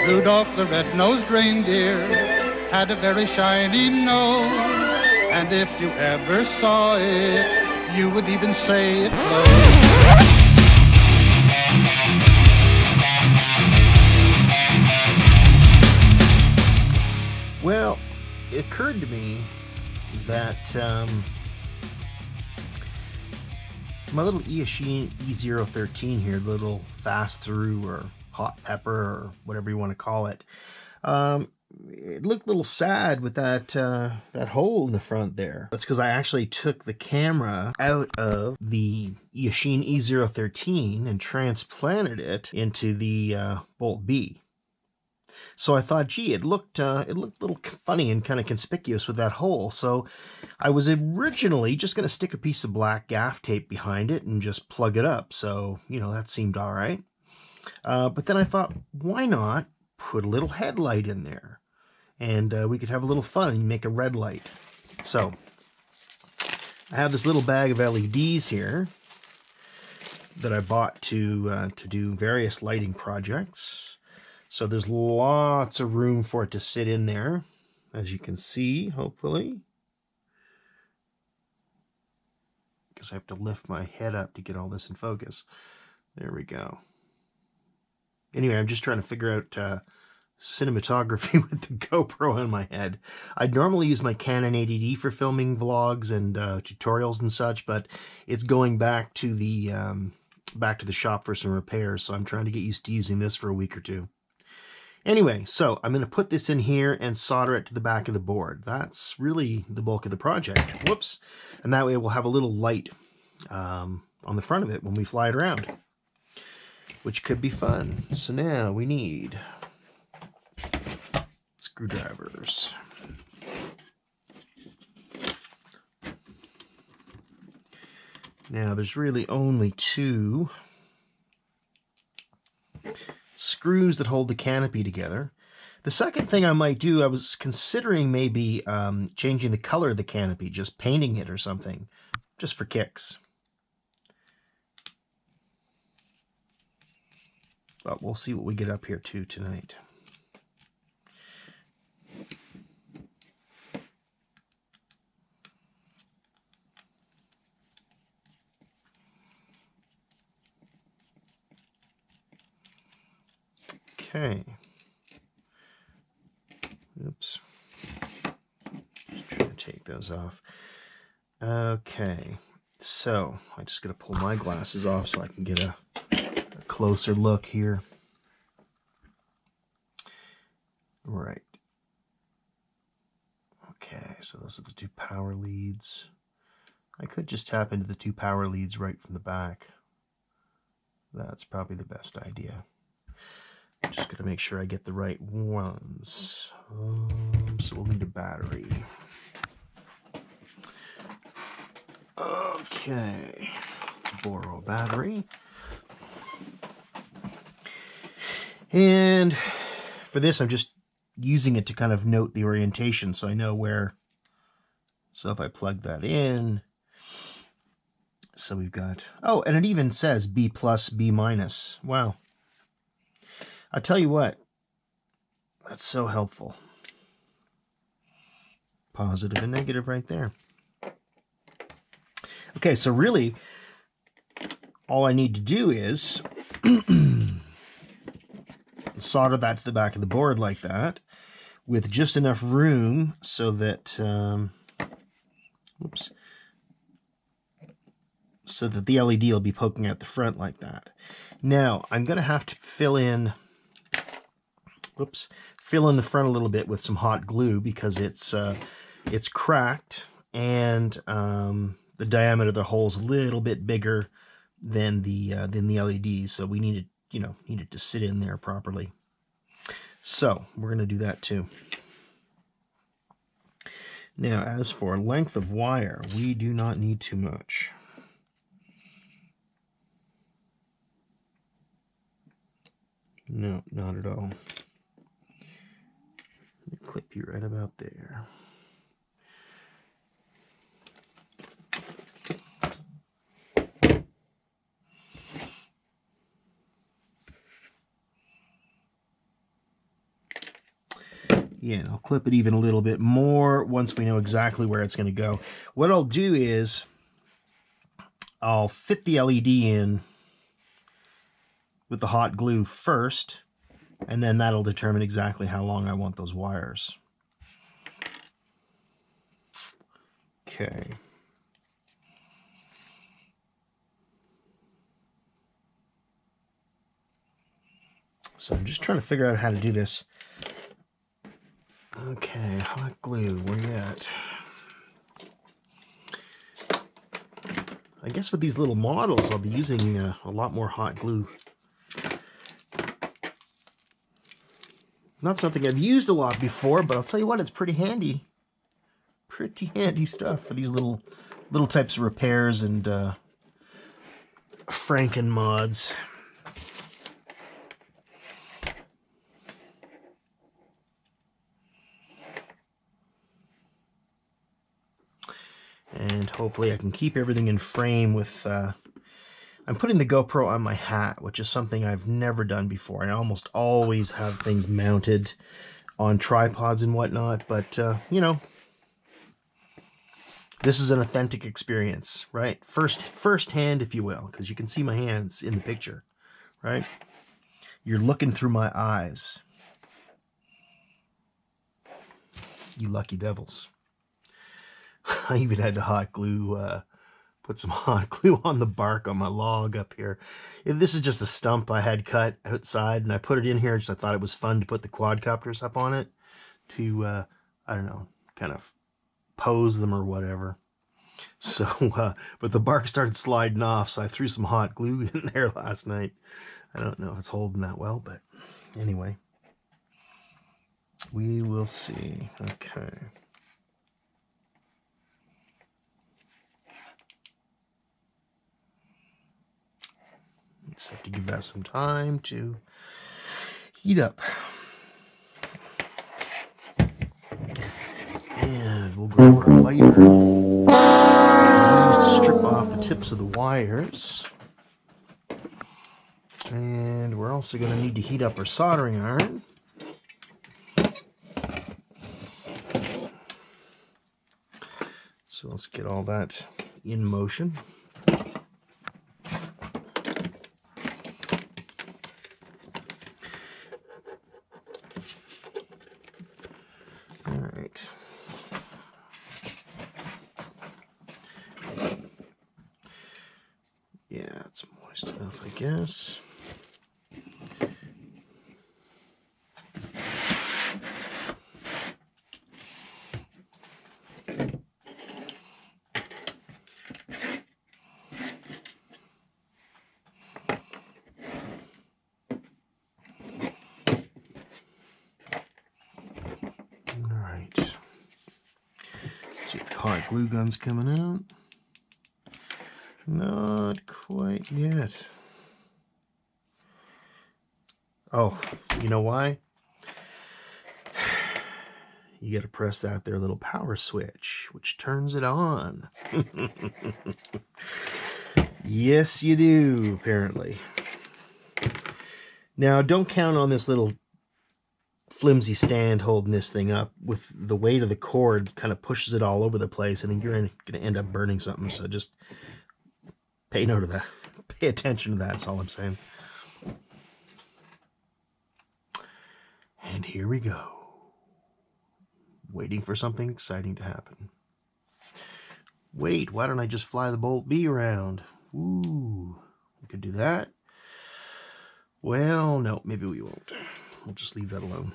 Rudolph the red-nosed reindeer had a very shiny nose, and if you ever saw it, you would even say it glows. Well, it occurred to me that my little Eachine E013 here, little fast through or hot pepper or whatever you want to call it, it looked a little sad with that that hole in the front there. That's because I actually took the camera out of the Eachine E013 and transplanted it into the Bolt B. So I thought, gee, it looked a little funny and kind of conspicuous with that hole. So I was originally just going to stick a piece of black gaff tape behind it and just plug it up. So, you know, that seemed all right. But then I thought, why not put a little headlight in there? And we could have a little fun and make a red light. So I have this little bag of LEDs here that I bought to do various lighting projects. So there's lots of room for it to sit in there, as you can see, hopefully. Because I have to lift my head up to get all this in focus. There we go. Anyway, I'm just trying to figure out cinematography with the GoPro on my head. I'd normally use my Canon 80D for filming vlogs and tutorials and such, but it's going back to the shop for some repairs, so I'm trying to get used to using this for a week or two. Anyway, so I'm going to put this in here and solder it to the back of the board. That's really the bulk of the project. Whoops. And that way we'll have a little light on the front of it when we fly it around, which could be fun. So now we need screwdrivers. Now there's really only two screws that hold the canopy together. The second thing I might do, I was considering maybe changing the color of the canopy, just painting it or something, just for kicks. But we'll see what we get up here to tonight. Okay. Oops. Just trying to take those off. Okay. So, I just got to pull my glasses off so I can get a closer look here. Right. Okay, so those are the two power leads. I could just tap into the two power leads right from the back. That's probably the best idea. Just got to make sure I get the right ones. So we'll need a battery. Okay. Borrow a battery. And for this, I'm just using it to kind of note the orientation so I know where. So if I plug that in, so we've got, oh, and it even says B+, B-. Wow. I'll tell you what, that's so helpful. Positive and negative right there. Okay, so really, all I need to do is solder that to the back of the board like that, with just enough room so that, whoops, so that the LED will be poking out the front like that. Now, I'm going to have to fill in the front a little bit with some hot glue because it's cracked and the diameter of the hole is a little bit bigger than the LED, so we need it to sit in there properly. So we're going to do that too. Now, as for length of wire, we do not need too much. No, not at all. Clip you right about there. Yeah, I'll clip it even a little bit more once we know exactly where it's going to go. What I'll do is I'll fit the LED in with the hot glue first, and then that'll determine exactly how long I want those wires. Okay. So I'm just trying to figure out how to do this. Okay, hot glue, where you at? I guess with these little models, I'll be using a lot more hot glue. Not something I've used a lot before, but I'll tell you what, it's pretty handy. Pretty handy stuff for these little types of repairs and Franken mods. And hopefully I can keep everything in frame with... I'm putting the GoPro on my hat, which is something I've never done before. I almost always have things mounted on tripods and whatnot, but, you know, this is an authentic experience, right? First hand, if you will, because you can see my hands in the picture, right? You're looking through my eyes. You lucky devils. I even had to hot glue... put some hot glue on the bark on my log up here. This is just a stump I had cut outside, and I put it in here because I thought it was fun to put the quadcopters up on it to, I don't know, kind of pose them or whatever. So, but the bark started sliding off, so I threw some hot glue in there last night. I don't know if it's holding that well, but anyway. We will see. Okay. Just have to give that some time to heat up. And we'll go over a lighter. Use to strip off the tips of the wires. And we're also going to need to heat up our soldering iron. So let's get all that in motion. Yeah, it's moist enough, I guess. All right. Let's see if the hot glue gun's coming out. Not quite yet. Oh, you know why? You got to press that there little power switch, which turns it on. Yes, you do, apparently. Now, don't count on this little flimsy stand holding this thing up. With the weight of the cord, kind of pushes it all over the place, and you're going to end up burning something. So just pay note of that. Pay attention to that, that's all I'm saying. And here we go. Waiting for something exciting to happen. Wait, why don't I just fly the Bolt B around? Ooh, we could do that. Well, no, maybe we won't. We'll just leave that alone.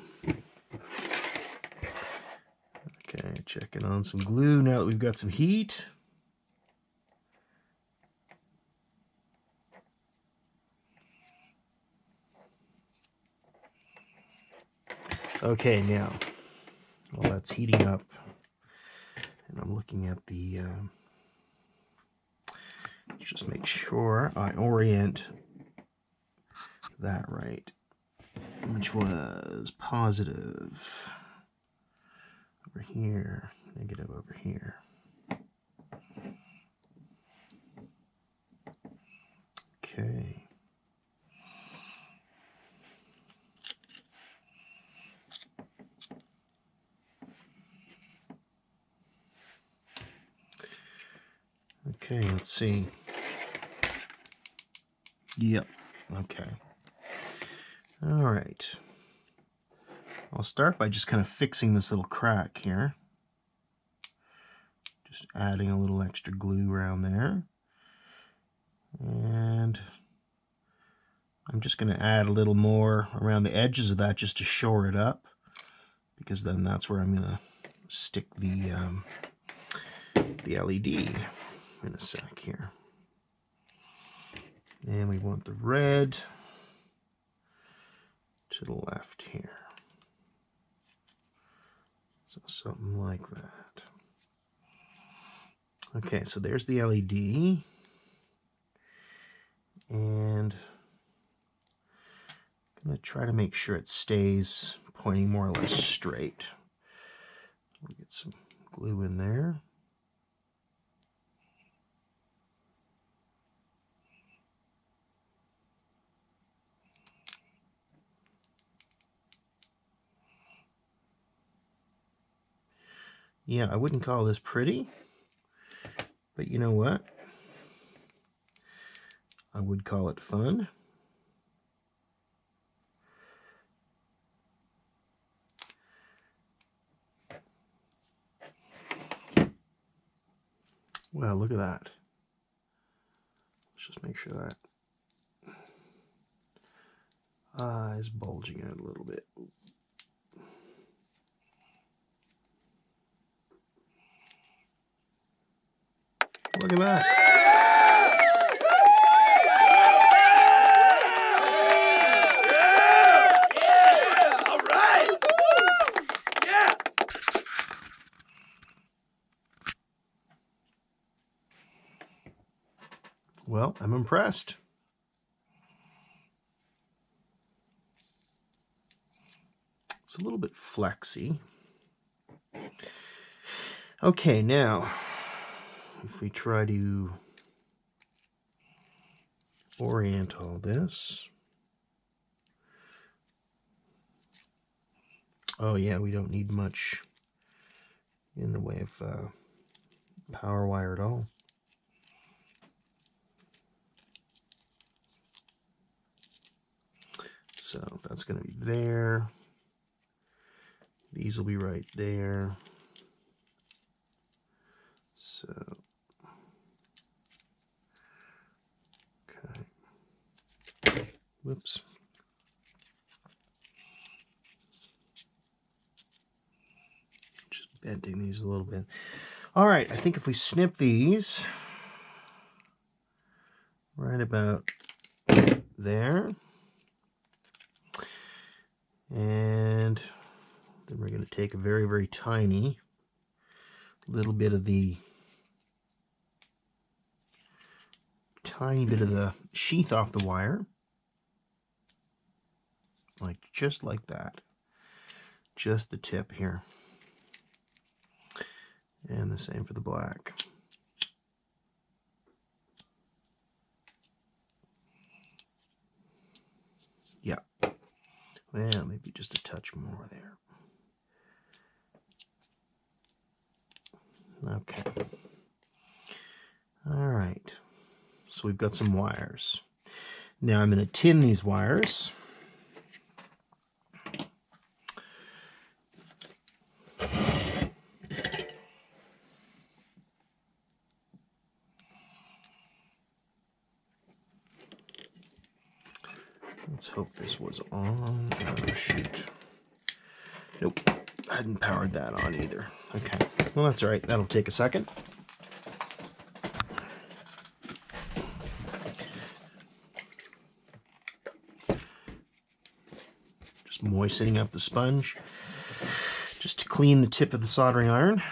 Okay, checking on some glue now that we've got some heat. Okay, now, while that's heating up, and I'm looking at the, just make sure I orient that right, which was positive over here, negative over here. Okay. Okay, let's see. Yep, okay. All right. I'll start by just kind of fixing this little crack here. Just adding a little extra glue around there. And I'm just going to add a little more around the edges of that just to shore it up, because then that's where I'm going to stick the LED in a sec here. And we want the red to the left here. So something like that. Okay, so there's the LED. And I'm going to try to make sure it stays pointing more or less straight. We'll get some glue in there. Yeah, I wouldn't call this pretty, but you know what? I would call it fun. Wow, look at that. Let's just make sure that eye is bulging out a little bit. Look at that. All right. Yes. Well, I'm impressed. It's a little bit flexy. Okay, now if we try to orient all this. Oh yeah, we don't need much in the way of power wire at all. So that's going to be there. These will be right there. So, okay. Whoops. Just bending these a little bit. All right, I think if we snip these right about there, and then we're going to take a very, very tiny little bit of the sheath off the wire, like just like that, just the tip here, and the same for the black. Yeah, well, maybe just a touch more there. Okay. All right. So we've got some wires. Now I'm going to tin these wires. Let's hope this was on. Oh, shoot. Nope. I hadn't powered that on either. Okay. Well, that's all right. That'll take a second. Just moistening up the sponge just to clean the tip of the soldering iron.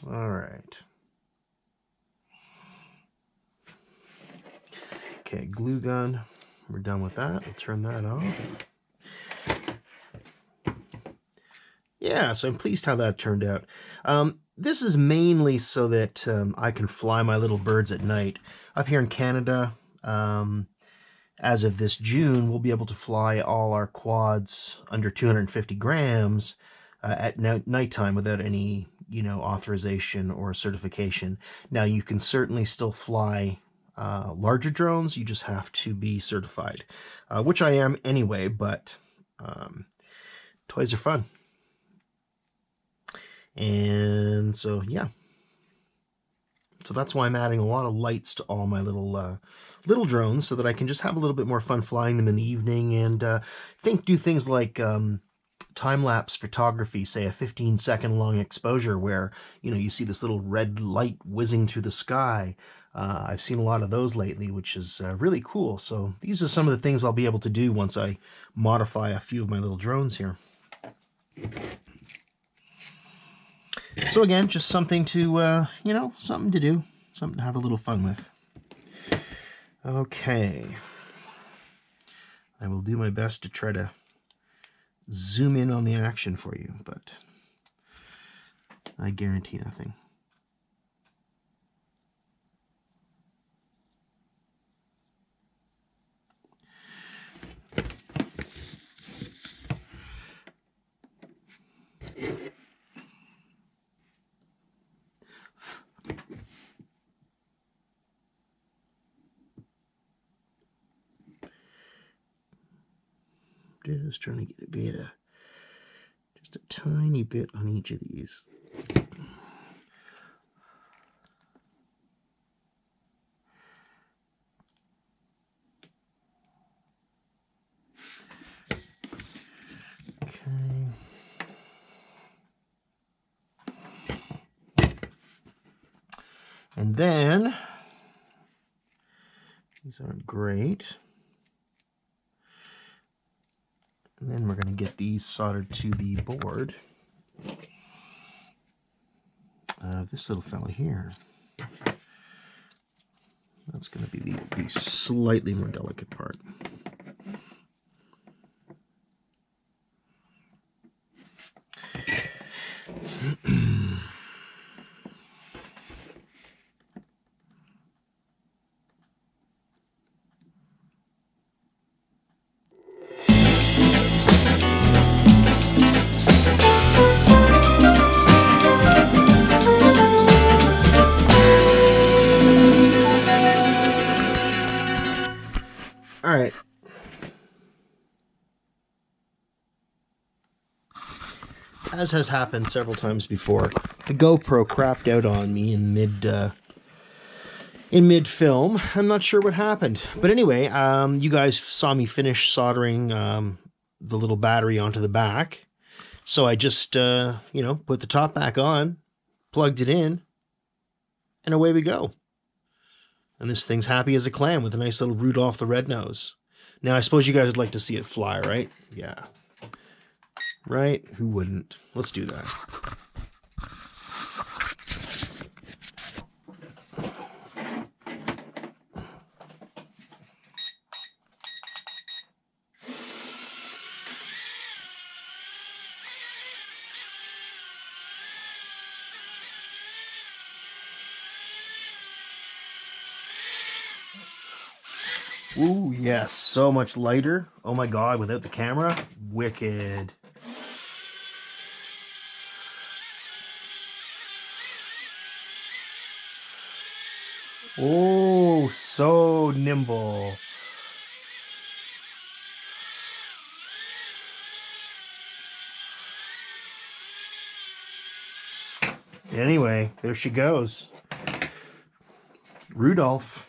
All right. Okay, glue gun. We're done with that. We'll turn that off. Yeah, so I'm pleased how that turned out. This is mainly so that I can fly my little birds at night. Up here in Canada, as of this June, we'll be able to fly all our quads under 250 grams at nighttime without any, authorization or certification. Now, you can certainly still fly larger drones. You just have to be certified, which I am anyway, but toys are fun. And so, yeah. So that's why I'm adding a lot of lights to all my little drones, so that I can just have a little bit more fun flying them in the evening, and do things like time-lapse photography, say a 15-second long exposure where you see this little red light whizzing through the sky. I've seen a lot of those lately, which is really cool. So these are some of the things I'll be able to do once I modify a few of my little drones here. So again, just something to, something to do, something to have a little fun with. Okay. I will do my best to try to zoom in on the action for you, but I guarantee nothing. Just trying to get just a tiny bit on each of these. Okay. And then, these aren't great. And then we're going to get these soldered to the board of this little fella here. That's going to be the slightly more delicate part. All right. As has happened several times before, the GoPro crapped out on me in mid film. I'm not sure what happened, but anyway, you guys saw me finish soldering the little battery onto the back. So I just put the top back on, plugged it in, and away we go. And this thing's happy as a clam with a nice little Rudolph the Red-Nosed. Now, I suppose you guys would like to see it fly, right? Yeah. Right? Who wouldn't? Let's do that. Ooh, yes, so much lighter. Oh my god, without the camera, wicked. Oh, so nimble. Anyway, there she goes. Rudolph.